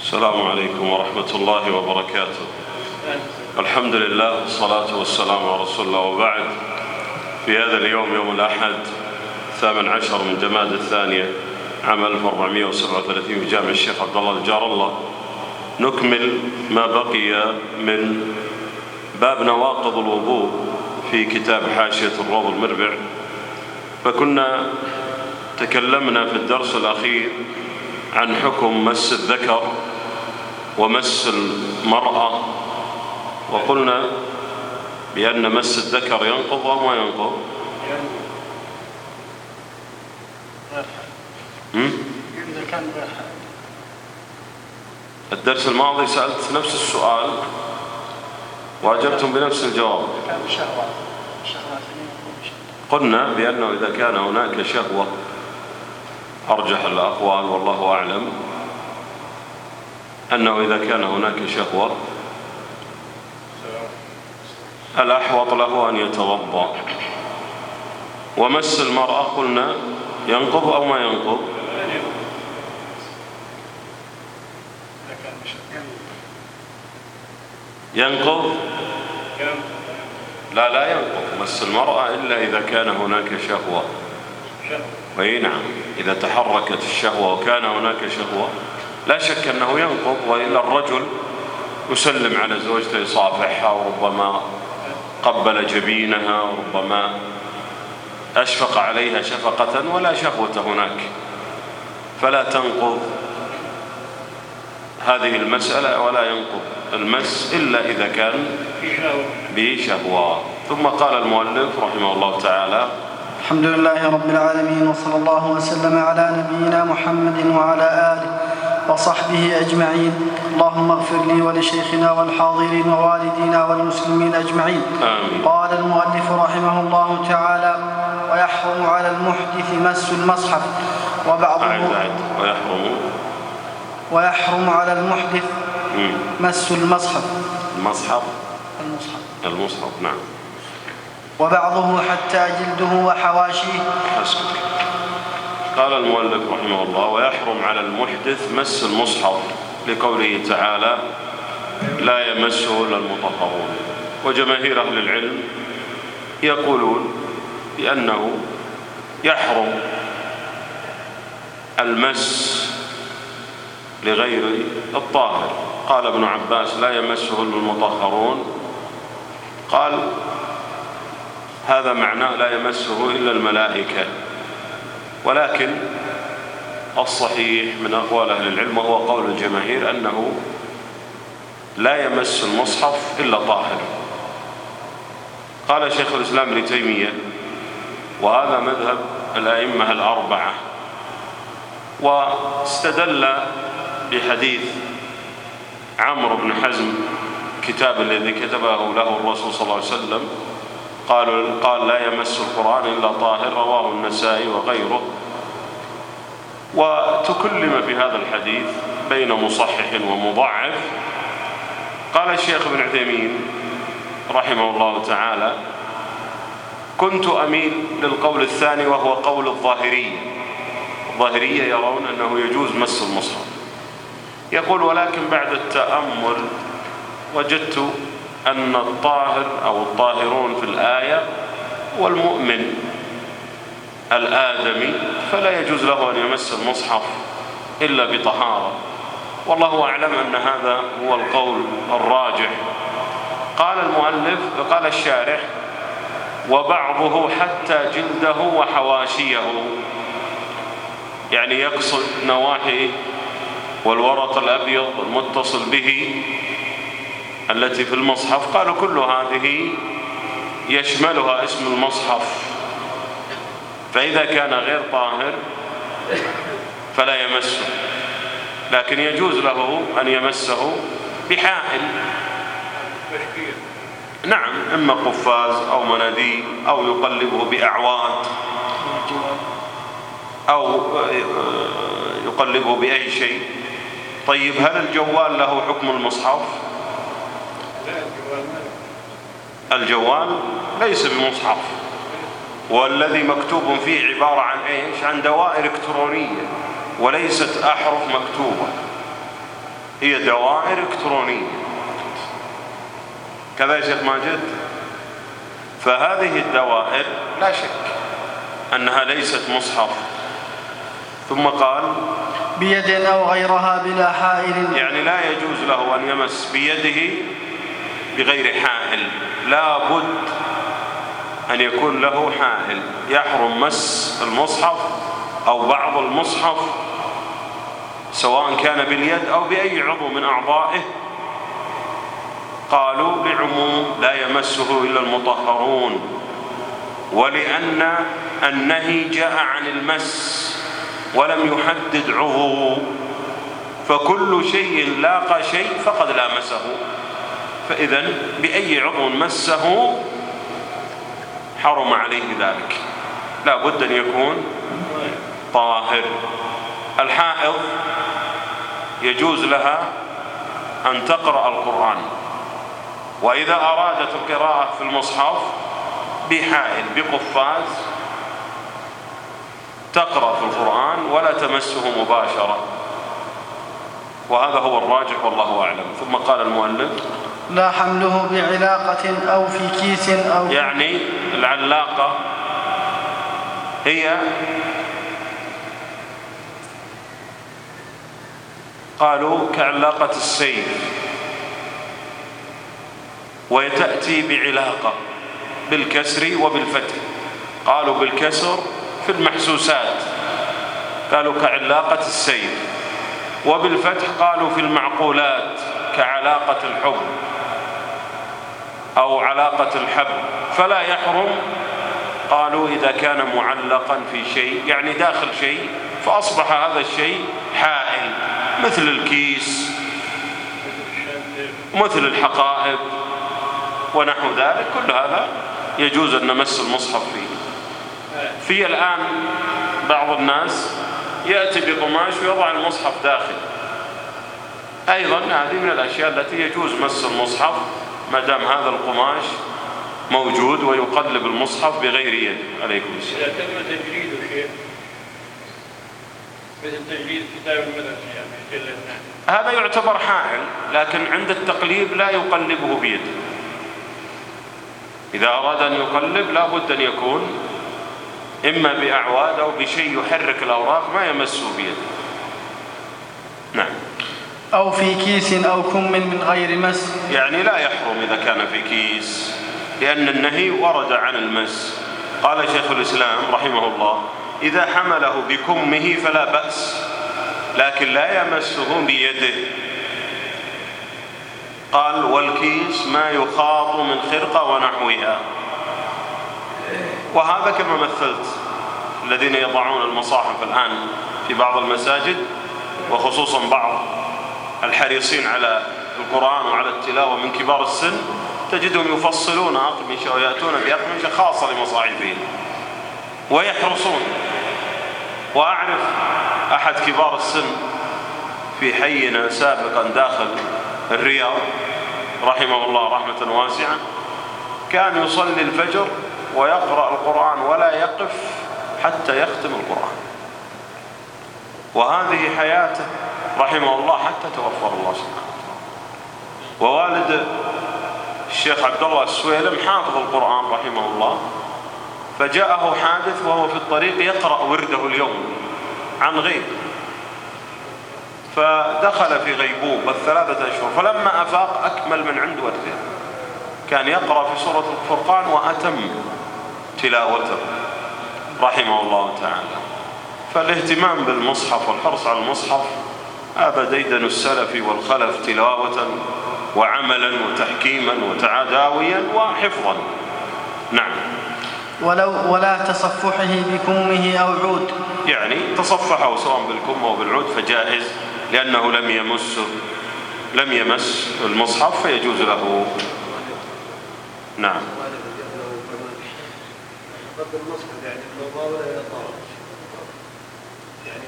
السلام عليكم ورحمة الله وبركاته. الحمد لله والصلاة والسلام على رسول الله، وبعد. في هذا اليوم، يوم الأحد 18 من جمادى الثانية عام 1437 في جامع الشيخ عبد الله الجار الله، نكمل ما بقي من باب نواقض الوضوء في كتاب حاشية الروض المربع. فكنا تكلمنا في الدرس الأخير عن حكم مس الذكر ومس المرأة، وقلنا بأن مس الذكر ينقض أو ما ينقض؟ الدرس الماضي سألت نفس السؤال وأجبتم بنفس الجواب. قلنا بأنه إذا كان هناك شهوة، أرجح الأقوال والله أعلم أنه إذا كان هناك شهوة الأحوط له أن يتوضأ. ومس المرأة قلنا ينقض أو ما ينقض؟ ينقض؟ لا ينقض مس المرأة إلا إذا كان هناك شهوة. أي نعم، إذا تحركت الشهوة وكان هناك شهوة لا شك أنه ينقض. وإلا الرجل يسلم على زوجته، يصافحها، وربما قبل جبينها، وربما أشفق عليها شفقة ولا شهوة هناك، فلا تنقض هذه المسألة ولا ينقض المس إلا إذا كان بشهوة. ثم قال المؤلف رحمه الله تعالى: الحمد لله رب العالمين، وصلى الله وسلم على نبينا محمد وعلى آله وصحبه أجمعين. اللهم اغفر لي ولشيخنا والحاضرين ووالدينا والمسلمين أجمعين. آمين. قال المؤلف رحمه الله تعالى: ويحرم على المحدث مس المصحف ويحرم على المحدث مس المصحف. المصحف نعم. وبعضه حتى جلده وحواشيه. حسبك. قال المؤلف رحمه الله: ويحرم على المحدث مس المصحف، لقوله تعالى: لا يمسه إلا المطهرون. وجماهير أهل العلم يقولون بأنه يحرم المس لغير الطاهر. قال ابن عباس: لا يمسه إلا المطهرون. قال هذا معناه لا يمسه إلا الملائكة. ولكن الصحيح من أقوال أهل العلم وهو قول الجماهير أنه لا يمس المصحف إلا طاهر. قال شيخ الإسلام ابن تيمية: وهذا مذهب الأئمة الأربعة. واستدل بحديث عمرو بن حزم، كتاب الذي كتبه له الرسول صلى الله عليه وسلم، قال لا يمس القرآن إلا طاهر، رواه النسائي وغيره. وتكلم في هذا الحديث بين مصحح ومضعف. قال الشيخ ابن عثيمين رحمه الله تعالى: كنت أميل للقول الثاني وهو قول الظاهرية. الظاهرية يرون أنه يجوز مس المصحف. يقول: ولكن بعد التأمل وجدت أن الطاهر أو الطاهرون في الآية والمؤمن الآدمي، فلا يجوز له أن يمس المصحف إلا بطهارة. والله أعلم أن هذا هو القول الراجح. قال المؤلف، قال الشارح: وبعضه حتى جلده وحواشيه، يعني يقصد نواحي والورق الأبيض المتصل به التي في المصحف. قالوا كل هذه يشملها اسم المصحف، فإذا كان غير طاهر فلا يمسه، لكن يجوز له أن يمسه بحائل، نعم، إما قفاز أو مناديل أو يقلبه بأعواد أو يقلبه بأي شيء. طيب، هل الجوال له حكم المصحف؟ الجوال ليس بمصحف، والذي مكتوب فيه عبارة عن إيش؟ عن دوائر إلكترونية وليست أحرف مكتوبة. هي دوائر إلكترونية، كذا يا شيخ ماجد. فهذه الدوائر لا شك أنها ليست مصحف. ثم قال بيد أو غيرها بلا حائل، يعني لا يجوز له أن يمس بيده بغير حائل، لا بد أن يكون له حائل. يحرم مس المصحف أو بعض المصحف سواء كان باليد أو بأي عضو من أعضائه. قالوا لعموم لا يمسه إلا المطهرون، ولأن النهي جاء عن المس ولم يحدد عضو، فكل شيء لاقى شيء فقد لامسه، فإذن بأي عضو مسه حرم عليه ذلك، لا بد أن يكون طاهر. الحائض يجوز لها أن تقرأ القرآن، وإذا أرادت القراءة في المصحف بحائل بقفاز تقرأ في القرآن ولا تمسه مباشرة، وهذا هو الراجح والله أعلم. ثم قال المؤلف لا حمله بعلاقة أو في كيس أو يعني العلاقة هي قالوا كعلاقة السيف، وتأتي بعلاقة بالكسر وبالفتح. قالوا بالكسر في المحسوسات قالوا كعلاقة السيف، وبالفتح قالوا في المعقولات كعلاقة الحب أو علاقة الحب. فلا يحرم قالوا إذا كان معلقا في شيء يعني داخل شيء فأصبح هذا الشيء حائل، مثل الكيس مثل الحقائب ونحو ذلك، كل هذا يجوز أن نمس المصحف فيه. في الآن بعض الناس يأتي بقماش ويضع المصحف داخل، أيضا هذه من الأشياء التي يجوز مس المصحف ما دام هذا القماش موجود ويقلب المصحف بغير يد. عليكم السلام. إذا تم تجريده شيء مثل تجريد كتاب المدرسة يعني هذا يعتبر حائل، لكن عند التقليب لا يقلبه بيده. إذا أراد أن يقلب لا بد أن يكون إما بأعواد أو بشيء يحرك الأوراق ما يمسه بيده. نعم. أو في كيس أو كم من غير مس، يعني لا يحرم إذا كان في كيس، لأن النهي ورد عن المس. قال شيخ الإسلام رحمه الله إذا حمله بكمه فلا بأس، لكن لا يمسه بيده. قال والكيس ما يخاط من خرقة ونحوها، وهذا كما مثلت الذين يضعون المصاحف الآن في بعض المساجد، وخصوصا بعض الحريصين على القرآن وعلى التلاوة من كبار السن، تجدهم يفصلون أقمشة ويأتون بأقمشة خاصة لمصاحفهم ويحرصون. وأعرف أحد كبار السن في حينا سابقا داخل الرياض رحمه الله رحمة واسعة، كان يصلي الفجر ويقرأ القرآن ولا يقف حتى يختم القرآن، وهذه حياته رحمه الله حتى توفر الله سبحانه وتعالى. ووالد الشيخ عبد الله السويلم حافظ القرآن رحمه الله، فجاءه حادث وهو في الطريق يقرأ ورده اليوم عن غيب، فدخل في غيبوبة 3 أشهر، فلما أفاق أكمل من عند ورده، كان يقرأ في سورة الفرقان وأتم تلاوته رحمه الله تعالى. فالاهتمام بالمصحف والحرص على المصحف هذا ديدن السلف والخلف تلاوة وعملا وتحكيما وتعداويا وحفظا. نعم. ولا تصفحه بكمه أو عود، يعني تصفحه سواء بالكم أو بالعود فجائز، لأنه لم يمس المصحف فيجوز له. نعم.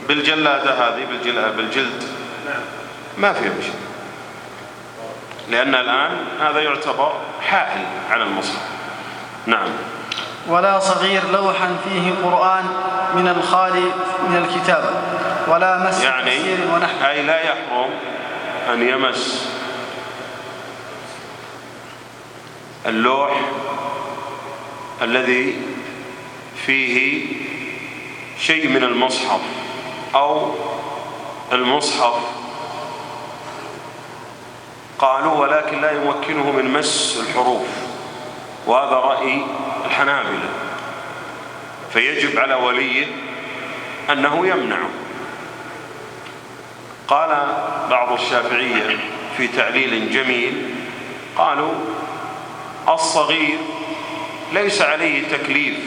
بالجلادة هذه بالجلد ما فيها شيء، لأن الآن هذا يعتبر حائل على المصحف. نعم. ولا صغير لوحا فيه قرآن من الخالي من الكتاب، ولا مس يعني كثير ونحو. أي لا يحرم أن يمس اللوح الذي فيه شيء من المصحف أو المصحف، قالوا ولكن لا يمكنه من مس الحروف، وهذا رأي الحنابلة، فيجب على وليه أنه يمنعه. قال بعض الشافعية في تعليل جميل، قالوا الصغير ليس عليه تكليف،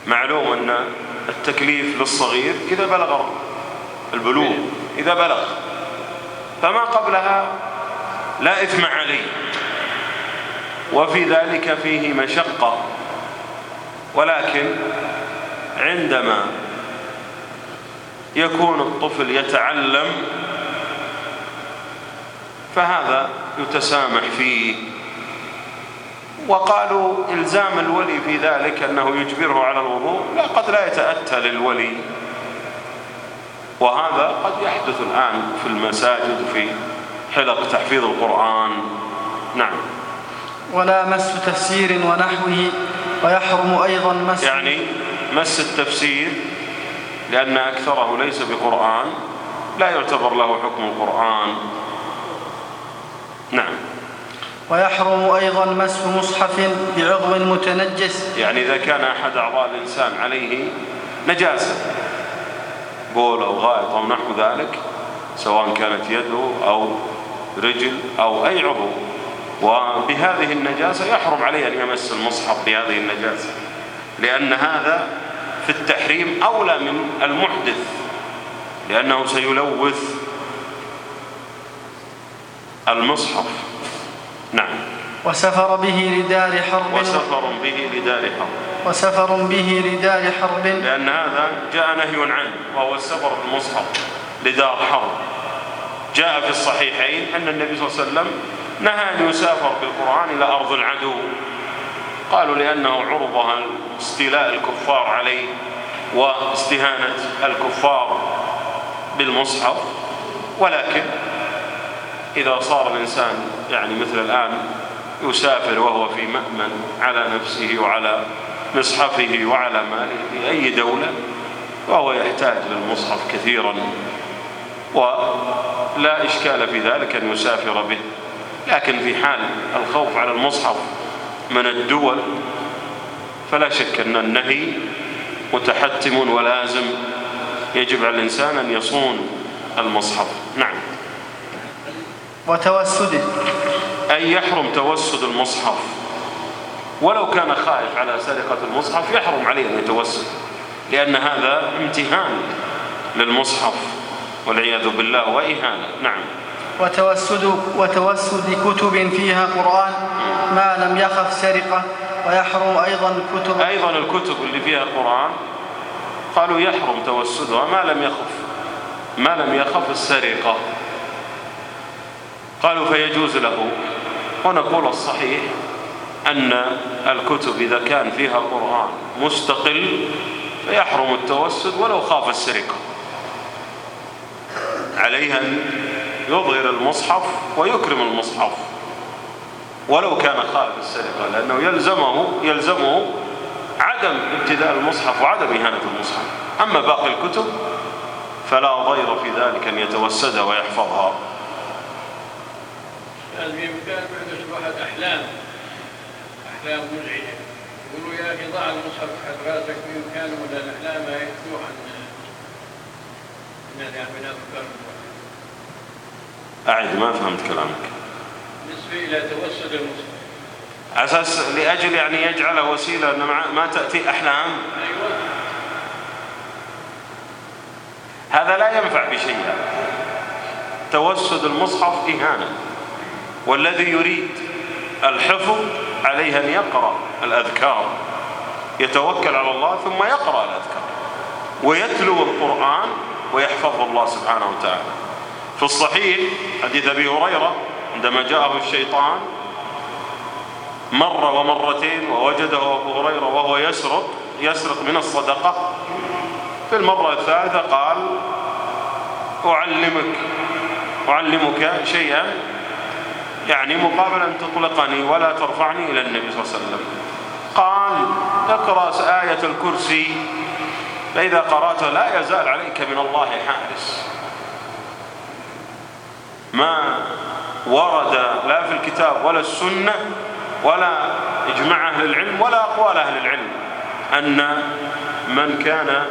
معلوم أن التكليف للصغير إذا بلغ البلوغ، إذا بلغ، فما قبلها لا إثم عليه، وفي ذلك فيه مشقة، ولكن عندما يكون الطفل يتعلم فهذا يتسامح فيه. وقالوا إلزام الولي في ذلك أنه يجبره على الوضوء قد لا يتأتى للولي، وهذا قد يحدث الآن في المساجد في حلق تحفيظ القرآن. نعم. ولا مس تفسير ونحوه، ويحرم أيضا مس، يعني مس التفسير لأن أكثره ليس بقرآن لا يعتبر له حكم القرآن. نعم. ويحرم أيضا مس مصحف بعضو متنجس، يعني إذا كان أحد أعضاء الإنسان عليه نجاسة، بول أو غائط أو نحو ذلك، سواء كانت يده أو رجل أو أي عضو، وبهذه النجاسة يحرم عليه أن يمس المصحف بهذه النجاسة، لأن هذا في التحريم أولى من المحدث، لأنه سيلوث المصحف. نعم. وسفر به لدار حرب، وسفر به لدار حرب، وسفر به لدار حرب، لأن هذا جاء نهي عنه، وهو السفر بالمصحف لدار حرب. جاء في الصحيحين أن النبي صلى الله عليه وسلم نهى أن يسافر بالقرآن إلى أرض العدو، قالوا لأنه عرضها استيلاء الكفار عليه واستهانة الكفار بالمصحف. ولكن إذا صار الإنسان يعني مثل الآن يسافر وهو في مأمن على نفسه وعلى مصحفه وعلى ماله في أي دولة، وهو يحتاج للمصحف كثيرا، ولا إشكال في ذلك أن يسافر به. لكن في حال الخوف على المصحف من الدول فلا شك أن النهي متحتم ولازم، يجب على الإنسان أن يصون المصحف. نعم. وتوسده، أي يحرم توسد المصحف، ولو كان خائف على سرقة المصحف يحرم عليه أن يتوسد، لأن هذا امتهان للمصحف والعياذ بالله وإهانة. نعم. وتوسد كتب فيها قرآن ما لم يخف سرقة، ويحرم أيضا الكتب اللي فيها قرآن، قالوا يحرم توسدها ما لم يخف السرقة، قالوا فيجوز له. ونقول الصحيح أن الكتب إذا كان فيها قرآن مستقل فيحرم التوسد ولو خاف السرقة، عليه أن يظهر المصحف ويكرم المصحف ولو كان خائف السرقة، لأنه يلزمه عدم ابتداء المصحف وعدم إهانة المصحف. أما باقي الكتب فلا ضير في ذلك أن يتوسدها ويحفظها. بإمكان بعد أصبحت أحلام مزعجة، يقولوا يا أخي ضع المصحف تحت راسك بإمكانه ولا الأحلام يحكوا عن من أفكار. أعد، ما فهمت كلامك. بالنسبة إلى توسد المصحف أساس لأجل يعني يجعله وسيلة أن ما تأتي أحلام. أيوة. هذا لا ينفع بشيء. توسد المصحف إهانة، والذي يريد الحفظ عليه أن يقرأ الأذكار، يتوكل على الله ثم يقرأ الأذكار ويتلو القرآن ويحفظ الله سبحانه وتعالى. في الصحيح حديث أبي هريرة عندما جاءه الشيطان مرة ومرتين ووجده أبو هريرة وهو يسرق من الصدقة، في المرة الثالثة قال أعلمك شيئا يعني مقابل أن تطلقني ولا ترفعني إلى النبي صلى الله عليه وسلم. قال اقرأ آية الكرسي فإذا قرأتها لا يزال عليك من الله حارس. ما ورد لا في الكتاب ولا السنة ولا إجماع أهل العلم ولا أقوال أهل العلم أن من كان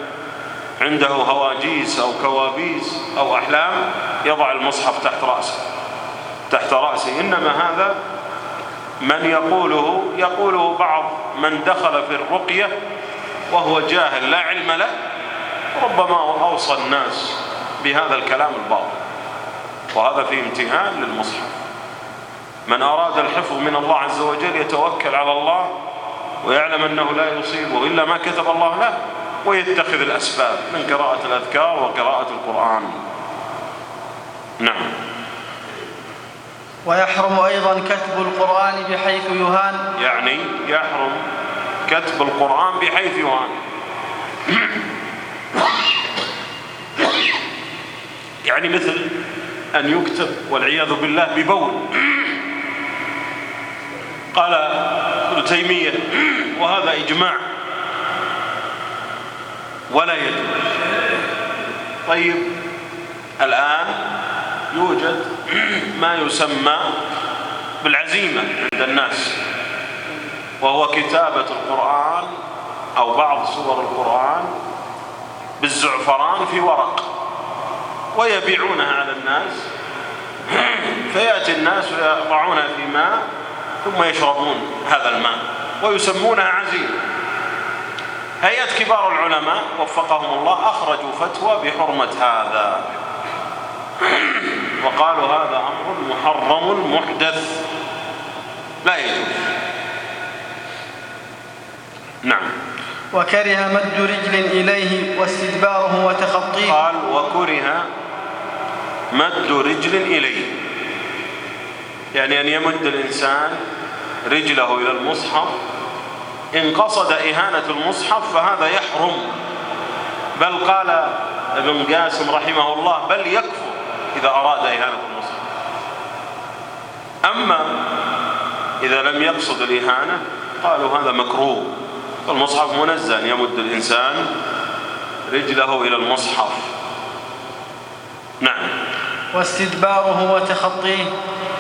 عنده هواجيس أو كوابيس أو أحلام يضع المصحف تحت رأسه. إنما هذا من يقوله بعض من دخل في الرقية وهو جاهل لا علم له، ربما أوصى الناس بهذا الكلام الباطل، وهذا فيه امتهان للمصحف. من أراد الحفظ من الله عز وجل يتوكل على الله ويعلم أنه لا يصيبه إلا ما كتب الله له، ويتخذ الأسباب من قراءة الأذكار وقراءة القرآن. نعم. ويحرم أيضا كتب القرآن بحيث يهان، يعني يحرم كتب القرآن بحيث يهان، يعني مثل أن يكتب والعياذ بالله ببول. قال ابن تيمية وهذا إجماع ولا يجوز. طيب الآن يوجد ما يسمى بالعزيمة عند الناس، وهو كتابة القرآن أو بعض سور القرآن بالزعفران في ورق ويبيعونها على الناس، فيأتي الناس ويضعونها في ماء ثم يشربون هذا الماء ويسمونها عزيمة. هيئة كبار العلماء وفقهم الله أخرجوا فتوى بحرمة هذا، وقالوا هذا أمر محرم محدث لا يجوز. نعم. وكره مد رجل إليه واستدباره وتخطيه. قال وكره مد رجل إليه، يعني أن يمد الإنسان رجله إلى المصحف إن قصد إهانة المصحف فهذا يحرم، بل قال ابن قاسم رحمه الله بل يكفر إذا أراد إهانة المصحف. أما إذا لم يقصد الإهانة قالوا هذا مكروه، المصحف منزه أن يمد الإنسان رجله إلى المصحف. نعم. واستدباره وتخطيه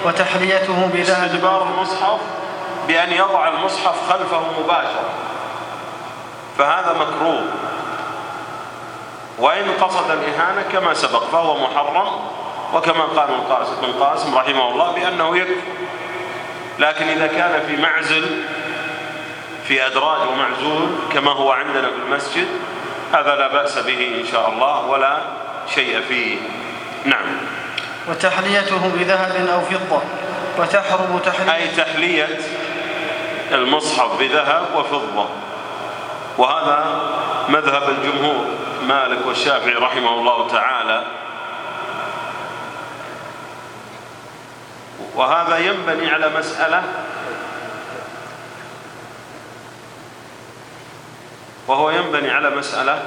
وتحليته بذهب. استدبار المصحف بأن يضع المصحف خلفه مباشرة فهذا مكروه، وإن قصد الإهانة كما سبق فهو محرم، وكما قال ابن قاسم رحمه الله بأنه يكفر. لكن إذا كان في معزل في أدراج ومعزول كما هو عندنا في المسجد هذا لا بأس به إن شاء الله ولا شيء فيه. نعم. وتحليته بذهب أو فضة، وتحرم أي تحلية المصحف بذهب وفضة، وهذا مذهب الجمهور مالك والشافعي رحمه الله تعالى، وهذا ينبني على مسألة، وهو ينبني على مسألة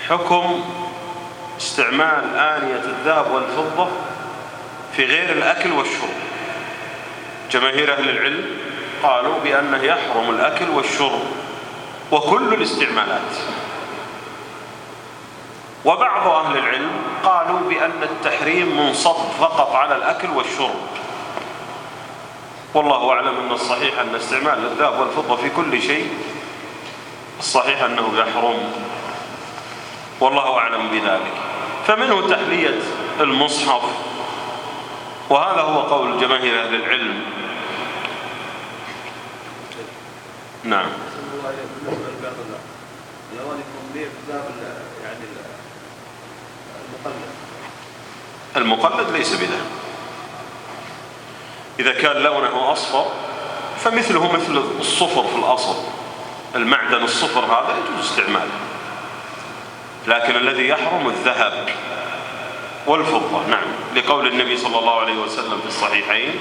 حكم استعمال آنية الذهب والفضة في غير الأكل والشرب. جماهير أهل العلم قالوا بأنه يحرم الأكل والشرب وكل الاستعمالات، وبعض أهل العلم قالوا بأن التحريم منصب فقط على الأكل والشرب. والله أعلم أن الصحيح أن استعمال الذهب والفضة في كل شيء الصحيح أنه يحرم، والله أعلم بذلك. فمنه تحلية المصحف، وهذا هو قول جماهير أهل العلم. نعم. المقلد ليس بذهب، إذا كان لونه أصفر فمثله مثل الصفر في الأصل، المعدن الصفر هذا يجوز استعماله، لكن الذي يحرم الذهب والفضة. نعم، لقول النبي صلى الله عليه وسلم في الصحيحين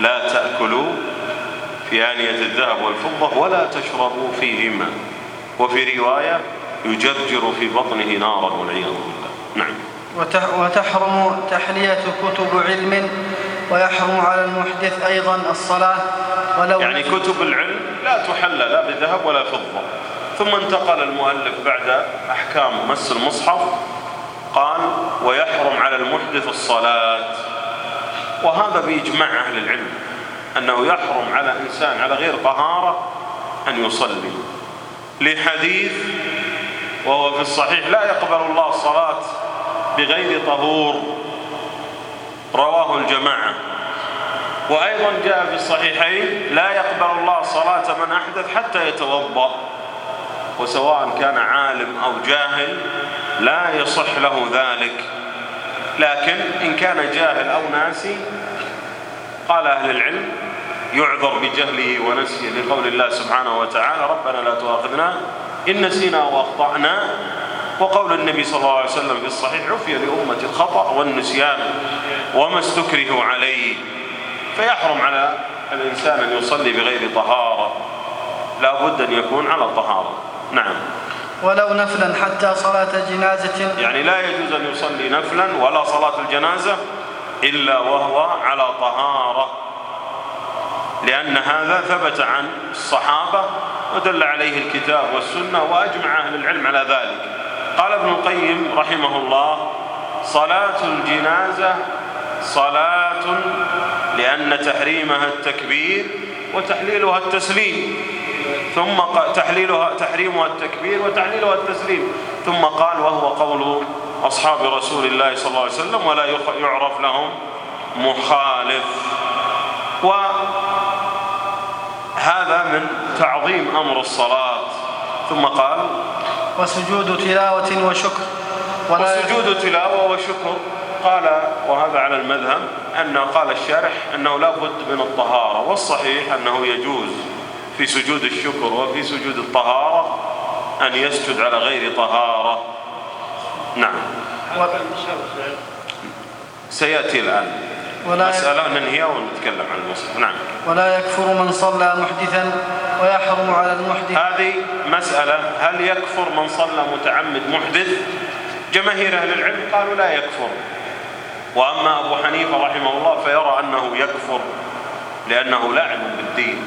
لا تأكلوا في آنية الذهب والفضة ولا تشربوا فيهما، وفي رواية يجرجر في بطنه نارا والعياذ بالله. نعم. وتحرم تحلية كتب علم، ويحرم على المحدث أيضا الصلاة ولو يعني كتب العلم لا تحلى لا بذهب ولا فضة. ثم انتقل المؤلف بعد أحكام مس المصحف قال ويحرم على المحدث الصلاة، وهذا بإجماع أهل العلم أنه يحرم على إنسان على غير طهارة أن يصلي، لحديث وهو في الصحيح لا يقبل الله الصلاة بغير طهور رواه الجماعة. وأيضا جاء في الصحيحين لا يقبل الله صلاة من أحدث حتى يتوضأ، وسواء كان عالم أو جاهل لا يصح له ذلك. لكن إن كان جاهل أو ناسي قال أهل العلم يعذر بجهله ونسيه، لقول الله سبحانه وتعالى ربنا لا تؤاخذنا إن نسينا وأخطأنا، وقول النبي صلى الله عليه وسلم في الصحيح عفي لأمة الخطأ والنسيان وما استكرهوا عليه. فيحرم على الإنسان أن يصلي بغير طهارة، لا بد أن يكون على طهارة. نعم. ولو نفلا حتى صلاة جنازة، يعني لا يجوز أن يصلي نفلا ولا صلاة الجنازة إلا وهو على طهارة، لأن هذا ثبت عن الصحابة ودل عليه الكتاب والسنة وأجمع أهل العلم على ذلك. قال ابن القيم رحمه الله صلاة الجنازة صلاة لأن تحريمها التكبير وتحليلها التسليم، ثم تحريمها التكبير وتحليلها التسليم، ثم قال وهو قول أصحاب رسول الله صلى الله عليه وسلم ولا يعرف لهم مخالف. وهذا من تعظيم أمر الصلاة. ثم قال وسجود تلاوة وشكر، وسجود تلاوة وشكر. قال وهذا على المذهب أنه قال الشارح أنه لا بد من الطهارة، والصحيح أنه يجوز في سجود الشكر وفي سجود الطهارة أن يسجد على غير طهارة. نعم. سيأتي الآن مسألة ننهيها ونتكلم عن المصحف. نعم. ولا يكفر من صلى محدثا، ويحرم على المحدث. هذه مسألة هل يكفر من صلى متعمد محدث؟ جماهير أهل العلم قالوا لا يكفر، وأما أبو حنيفة رحمه الله فيرى أنه يكفر لأنه لاعب بالدين،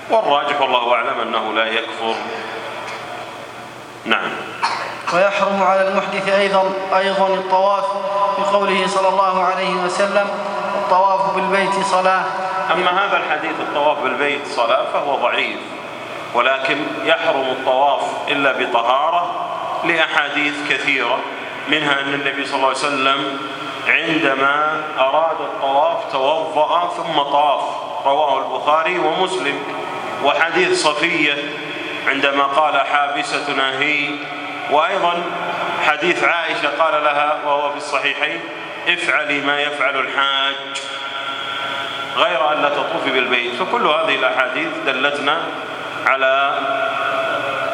والراجح والله أعلم أنه لا يكفر. نعم. ويحرم على المحدث أيضا الطواف، بقوله صلى الله عليه وسلم الطواف بالبيت صلاة. أما هذا الحديث الطواف بالبيت صلاة فهو ضعيف، ولكن يحرم الطواف إلا بطهارة لأحاديث كثيرة، منها أن النبي صلى الله عليه وسلم عندما أراد الطواف توضأ ثم طاف، رواه البخاري ومسلم. وحديث صفية عندما قال حابستنا هي، وأيضا حديث عائشة قال لها وهو في الصحيحين افعلي ما يفعل الحاج غير أن لا تطوفي بالبيت. فكل هذه الأحاديث دلتنا على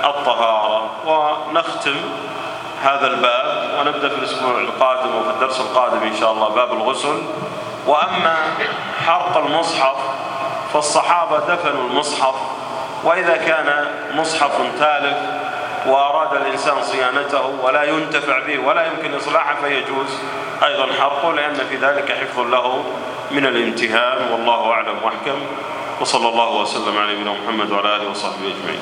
الطهارة. ونختم هذا الباب ونبدأ في الأسبوع القادم وفي الدرس القادم إن شاء الله باب الغسل. وأما حرق المصحف فالصحابة دفنوا المصحف، وإذا كان مصحف تالف وأراد الإنسان صيانته ولا ينتفع به ولا يمكن إصلاحه فيجوز أيضا حرقه، لأن في ذلك حفظ له من الامتهان. والله أعلم وأحكم، وصلى الله وسلم على نبينا محمد وعلى آله وصحبه أجمعين.